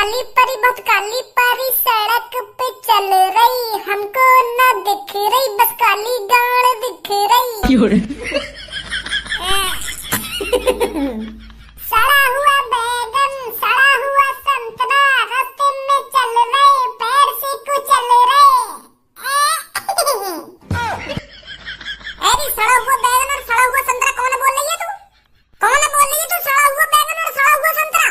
बहुत काली परी सड़क पे चल रही, हमको ना दिख रही, बस काली गाड़ दिख रही। सड़ा हुआ बैगन, सड़ा हुआ संतरा, रास्ते में चल रहे, पैर से कुचल रहे। अरे सड़ा हुआ बैगन और सड़ा हुआ संतरा कौन बोल रही है तू? कौन बोल रही है तू? सड़ा हुआ बैगन और सड़ा हुआ संतरा?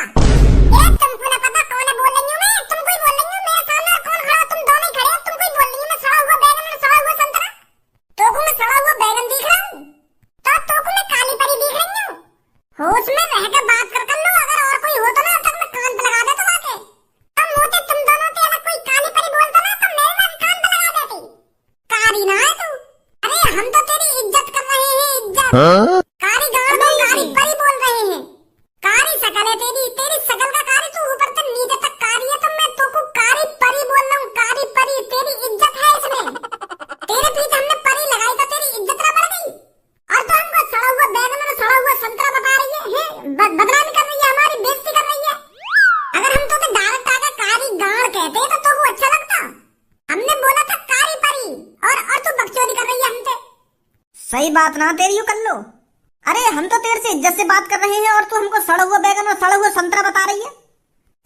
तुमको ना पता कौन बोल रही हूँ मैं? तुमको ही बोल रही हूँ। मेरे सामने कौन खड़ा? तुम दोनों ही खड़े हो। तुमको ही बोल रही हूँ मैं सड़ा हुआ बैगन और सड़ा हुआ संतरा। तोको मैं सड़ा हुआ बैगन दिख रहा हूँ तो तोको मैं काली परी दिख रही हूँ। होश में रह के बात कर लो। अगर और कोई हो तो ना तब मैं कान पे लगा देता आके। अब मोटे तुम दोनों थे, अगर कोई काली परी बोलता ना तो मेरे ना कान पे लगा देती। कारी ना है तू। अरे हम तो तेरी इज्जत कर रहे हैं, इज्जत। कारी गाड़ दो, कारी परी बोल रहे हैं। कारी शकल है तेरी, तेरी शकल का कारी, तू ऊपर से नीचे तक कारी है, तो मैं तोको कारी परी बोल रहा हूँ। कारी परी, तेरी इज्जत है इसमें। तेरे पीछे हमने परी लगाई तो तेरी इज्जत ना बढ़ गई। और तो हमको सड़ा हुआ बैगन और सड़ा हुआ संतरा बता रही है, बदनामी कर रही है, हमारी बेइज्जती कर रही है। अगर हम तो डायरेक्ट आके कारी गाड़ कहते तो तोको अच्छा लगता। हमने बोला था कारी परी और तू बकचोदी कर रही है हमसे। सही बात ना तेरी यू कर लो। अरे हम तो तेरे से इज्जत से बात कर रहे हैं और तू हमको सड़ा हुआ बैगन और सड़ा हुआ संतरा बता रही है।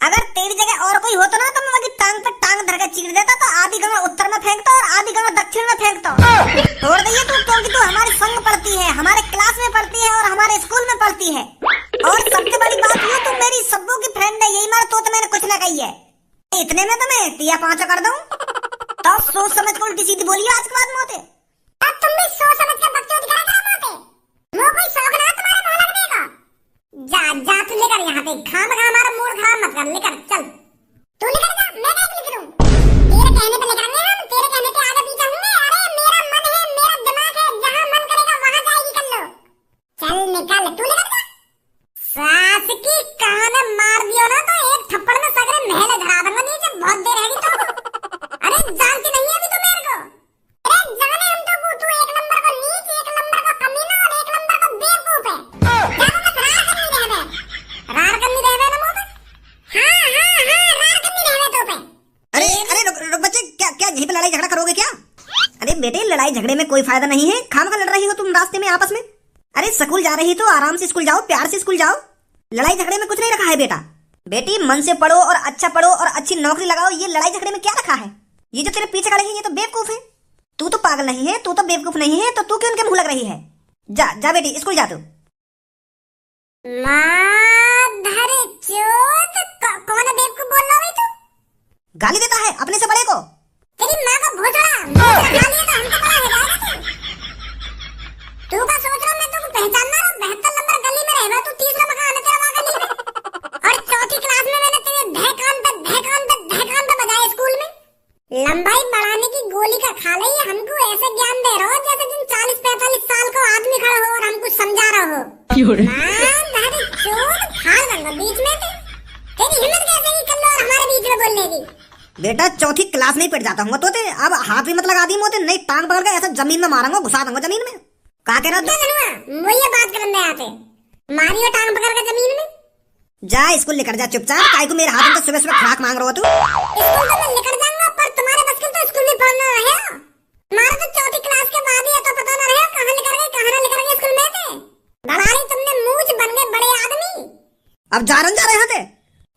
अगर तेरी जगह और कोई होता ना तो मैं वही टांग पे टांग धर के चीर देता। तो आधी गंगा उत्तर में फेंकता और आधी गंगा दक्षिण में फेंकता। छोड़ दइए तू, क्योंकि तू हमारे संग पढ़ती है, हमारे क्लास में पढ़ती है और हमारे स्कूल में पढ़ती है। और सबसे बड़ी बात ये, तू मेरी सब्बू की फ्रेंड है। यही मार तो मैंने कुछ ना कही है। इतने में तो मैं तिया पांचा कर दूं। तो सोच समझ कर उल्टी सीधी बोलिए आज के बाद मोते। अब तुम भी सोच समझ कर बकचोदी करा करा मोटे। वो कोई शौक ना तुम्हारे मुंह लगने का। जा जा तू लेकर यहाँ पे खाम खा हमारा मूड खराब मत कर। लेकर चल, तू लेकर जा, मैं नहीं लेकर हूँ। तेरे कहने पे लेकर आए हम, तेरे कहने पे आगे पीछे होंगे। अरे मेरा मन है, मेरा दिमाग है, जहाँ मन करेगा वहाँ जाएगी कर लो। चल निकल, तू लेकर जा। सास की कान मार दियो ना तो एक थप्पड़ में सगरे महल धरा दूंगा नीचे। बहुत देर है तो। अरे जानती नहीं है अभी तो मेरे को। अरे जाने हम तो तू एक नंबर को नीच, एक नंबर को कमीना और एक नंबर को बेवकूफ है। रार करनी रहवे ना मोटे। हाँ रार करनी रहवे तो पे। अरे रुक बच्चे, क्या यहीं पे लड़ाई झगड़ा करोगे क्या? अरे बेटे, लड़ाई झगड़े में कोई फायदा नहीं है। खामखा लड़ रही हो तुम रास्ते में आपस में। अरे स्कूल जा रही तो आराम से स्कूल जाओ, प्यार से स्कूल जाओ। लड़ाई झगड़े में कुछ नहीं रखा है बेटा। बेटी मन से पढ़ो और अच्छा पढ़ो और अच्छी नौकरी लगाओ। ये लड़ाई झगड़े में क्या रखा है? ये जो तेरे पीछे खड़े हैं ये तो बेवकूफ है। तू तो पागल नहीं है, तू तो बेवकूफ नहीं है, तो तू क्यों उनके मुंह लग रही है? जा जा बेटी, स्कूल जा तू। माधर चोद, कौन बेवकूफ बोल रहा है तू? गाली देता है अपने से बड़े को। तेरी माँ को भोसड़ा खा लिया तो हमको बड़ा है जाएगा तू। का सोच रहा मैं तुमको पहचानना रहा? 72 नंबर गली में रहना तू, 30 नंबर का आने तेरा वहाँ गली में। और चौथी क्लास में मैंने तेरे धहकान पे बजाए स्कूल में। लंबाई बढ़ाने की गोली का खा रही है। हमको ऐसे ज्ञान दे रहा हो जैसे तुम 40-45 साल का आदमी खड़ा हो और हमको समझा रहा हो। बीच में तेरी हिम्मत कैसे की कर लो और हमारे बीच में बोलने की? बेटा चौथी क्लास में ही पिट जाता हूँ तो अब हाथ भी मत लगा दी मोते। नहीं टांग पकड़ के ऐसा जमीन में मारूंगा, घुसा दूंगा जमीन में। कहा कह रहा था वो ये बात करने आते मारियो टांग पकड़ के जमीन में। जा स्कूल लेकर जा चुपचाप। काय को मेरे हाथ में तो सुबह सुबह खुराक मांग रहा हो तू। स्कूल तो मैं लेकर जाऊंगा पर तुम्हारे बस की तो स्कूल में पढ़ना रहे। हमारा तो चौथी क्लास के बाद ही तो पता ना रहे कहाँ लेकर गए कहाँ ना लेकर गए स्कूल में थे। दलाली तुमने मूंछ बन गए बड़े आदमी। अब जा रहे थे।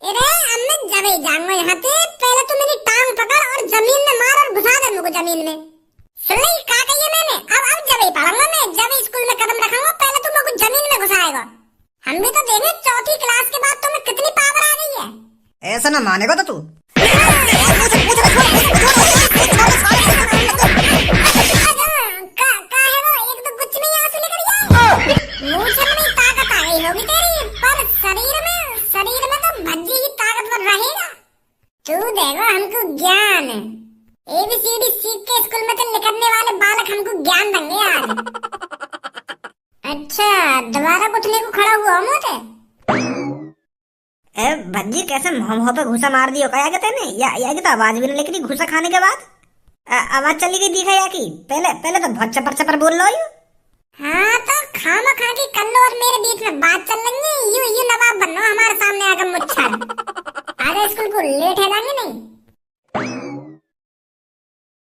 अरे अब मैं जब जाऊंगा यहाँ पे, पहले तू मेरी टांग पकड़ और जमीन में मार और घुसा दे मुझको जमीन में। सुन ली कहा कही है मैंने? अब जब पढ़ूंगा मैं, जब स्कूल में कदम रखूंगा पहले तू मुझको जमीन में घुसाएगा। हम भी तो देखें चौथी क्लास के बाद तुम्हें कितनी पावर आ गई है। ऐसा ना मानेगा तो तू। शरीर में तो भज्जी ही ताकतवर रहेगा। तू देखो हमको ज्ञान ABCD सीख के स्कूल में तो निकलने वाले बालक हमको ज्ञान देंगे आज। अच्छा दोबारा उठने को खड़ा हुआ मोटे। भज्जी कैसे मुंह पे घुसा मार दियो क्या कहते हैं? या तो आवाज भी नहीं निकली घुसा खाने के बाद। आवाज चली गई दिखा या की? पहले तो बहुत चपर बोल लो। हाँ तो खामा खा के कर लो और मेरे बीच में बात चल रही है। यू नवाब बनो हमारे सामने आकर मुच्छर। आज स्कूल को लेट है जाएंगे नहीं?